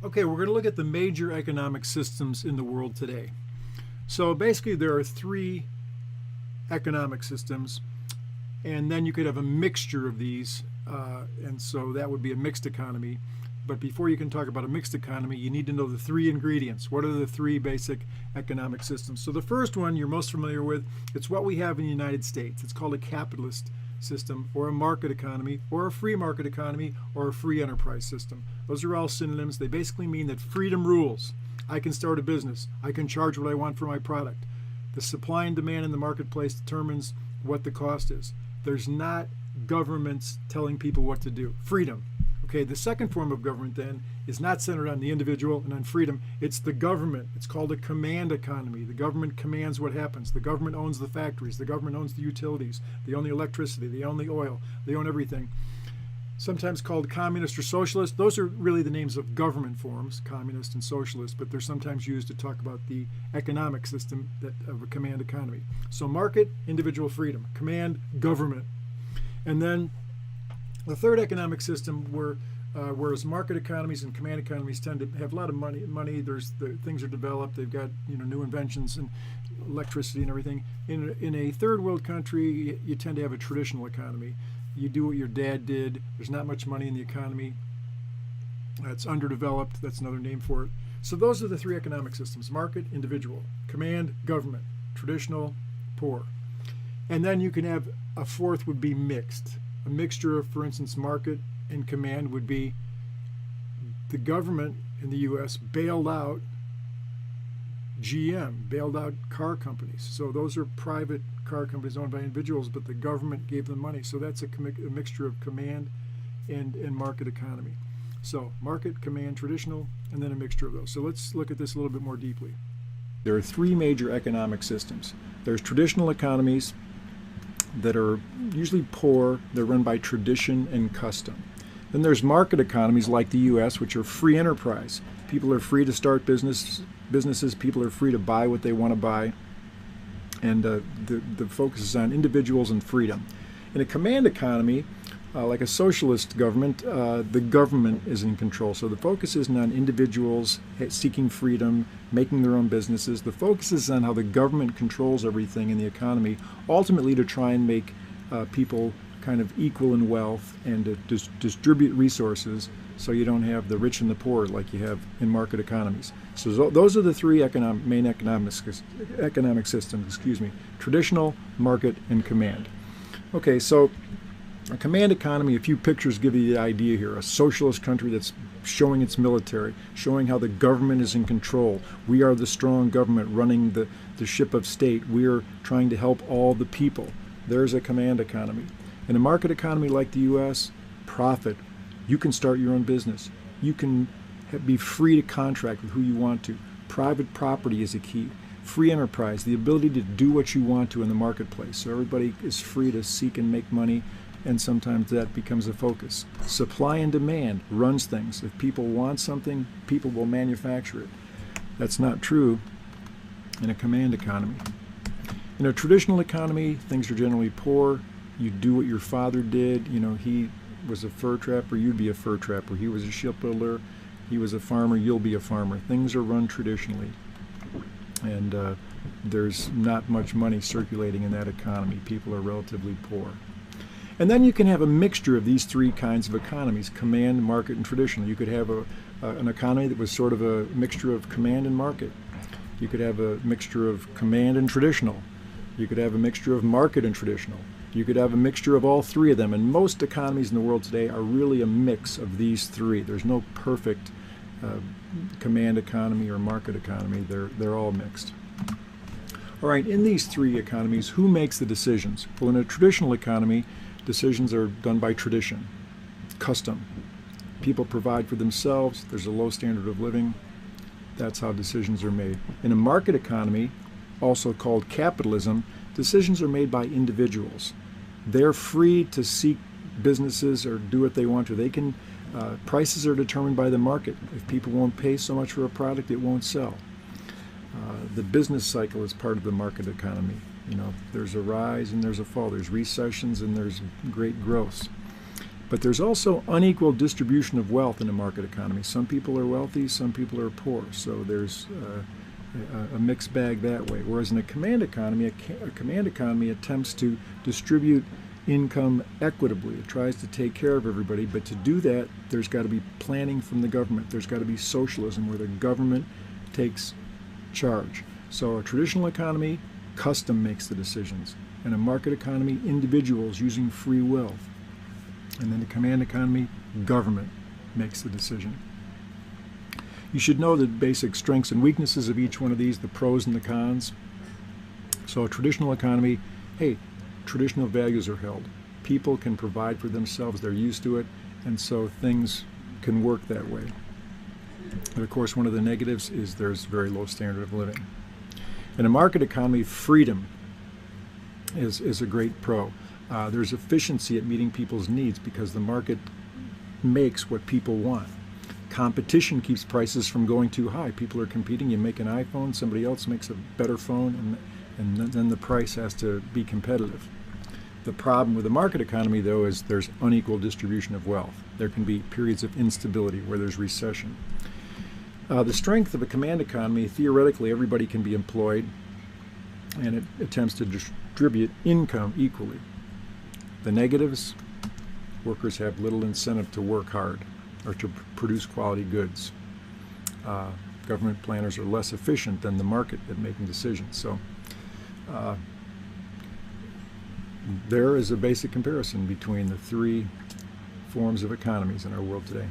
Okay, we're going to look at the major economic systems in the world today. So basically, there are three economic systems, and then you could have a mixture of these, and so that would be a mixed economy. But before you can talk about a mixed economy, you need to know the three ingredients. What are the three basic economic systems? So the first one you're most familiar with, it's what we have in the United States. It's called a capitalist system, or a market economy, or a free market economy, or a free enterprise system. Those are all synonyms. They basically mean that freedom rules. I can start a business. I can charge what I want for my product. The supply and demand in the marketplace determines what the cost is. There's not governments telling people what to do. Freedom. Okay, the second form of government then is not centered on the individual and on freedom. It's the government. It's called a command economy. The government commands what happens. The government owns the factories. The government owns the utilities. They own the electricity. They own the oil. They own everything. Sometimes called communist or socialist. Those are really the names of government forms, communist and socialist, but they're sometimes used to talk about the economic system of a command economy. So market, individual freedom. Command, government. And then the third economic system, whereas market economies and command economies tend to have a lot of money. Things are developed. They've got new inventions and electricity and everything. In a third world country, you tend to have a traditional economy. You do what your dad did. There's not much money in the economy. It's underdeveloped. That's another name for it. So those are the three economic systems: market, individual; command, government; traditional, poor. And then you can have a fourth would be mixed. A mixture of, for instance, market and command would be the government in the U.S. bailed out GM, bailed out car companies. So those are private car companies owned by individuals, but the government gave them money. So that's a mixture of command and market economy. So market, command, traditional, and then a mixture of those. So let's look at this a little bit more deeply. There are three major economic systems. There's traditional economies that are usually poor. They're run by tradition and custom. Then there's market economies like the U.S., which are free enterprise. People are free to start businesses. People are free to buy what they want to buy. And the focus is on individuals and freedom. In a command economy, like a socialist government, the government is in control. So the focus isn't on individuals seeking freedom, making their own businesses. The focus is on how the government controls everything in the economy, ultimately to try and make people kind of equal in wealth and to distribute resources so you don't have the rich and the poor like you have in market economies. So those are the three main economic systems, traditional, market, and command. Okay, so a command economy, a few pictures give you the idea here. A socialist country that's showing its military, showing how the government is in control. We are the strong government running the ship of state. We are trying to help all the people. There's a command economy. In a market economy like the U.S., profit. You can start your own business. You can be free to contract with who you want to. Private property is a key. Free enterprise, the ability to do what you want to in the marketplace. So everybody is free to seek and make money, and sometimes that becomes a focus. Supply and demand runs things. If people want something, people will manufacture it. That's not true in a command economy. In a traditional economy, things are generally poor. You do what your father did. He was a fur trapper, you'd be a fur trapper. He was a shipbuilder, he was a farmer, you'll be a farmer. Things are run traditionally. And there's not much money circulating in that economy. People are relatively poor. And then you can have a mixture of these three kinds of economies: command, market, and traditional. You could have an economy that was sort of a mixture of command and market. You could have a mixture of command and traditional. You could have a mixture of market and traditional. You could have a mixture of all three of them. And most economies in the world today are really a mix of these three. There's no perfect command economy or market economy. They're all mixed. All right, in these three economies, who makes the decisions? Well, in a traditional economy, decisions are done by tradition, custom. People provide for themselves. There's a low standard of living. That's how decisions are made. In a market economy, also called capitalism, decisions are made by individuals. They're free to seek businesses or do what they want to. Prices are determined by the market. If people won't pay so much for a product, it won't sell. The business cycle is part of the market economy. There's a rise and there's a fall. There's recessions and there's great growth. But there's also unequal distribution of wealth in a market economy. Some people are wealthy, some people are poor. So there's a mixed bag that way. Whereas in a command economy, a command economy attempts to distribute income equitably. It tries to take care of everybody, but to do that, there's got to be planning from the government. There's got to be socialism where the government takes charge. So a traditional economy, custom makes the decisions. In a market economy, individuals using free will. And then the command economy, government makes the decision. You should know the basic strengths and weaknesses of each one of these, the pros and the cons. So a traditional economy, hey, traditional values are held. People can provide for themselves, they're used to it, and so things can work that way. But of course, one of the negatives is there's very low standard of living. In a market economy, freedom is a great pro. There's efficiency at meeting people's needs because the market makes what people want. Competition keeps prices from going too high. People are competing. You make an iPhone, somebody else makes a better phone, and then the price has to be competitive. The problem with the market economy, though, is there's unequal distribution of wealth. There can be periods of instability where there's recession. The strength of a command economy, theoretically, everybody can be employed, and it attempts to distribute income equally. The negatives, workers have little incentive to work hard or to produce quality goods. Government planners are less efficient than the market at making decisions. So there is a basic comparison between the three forms of economies in our world today.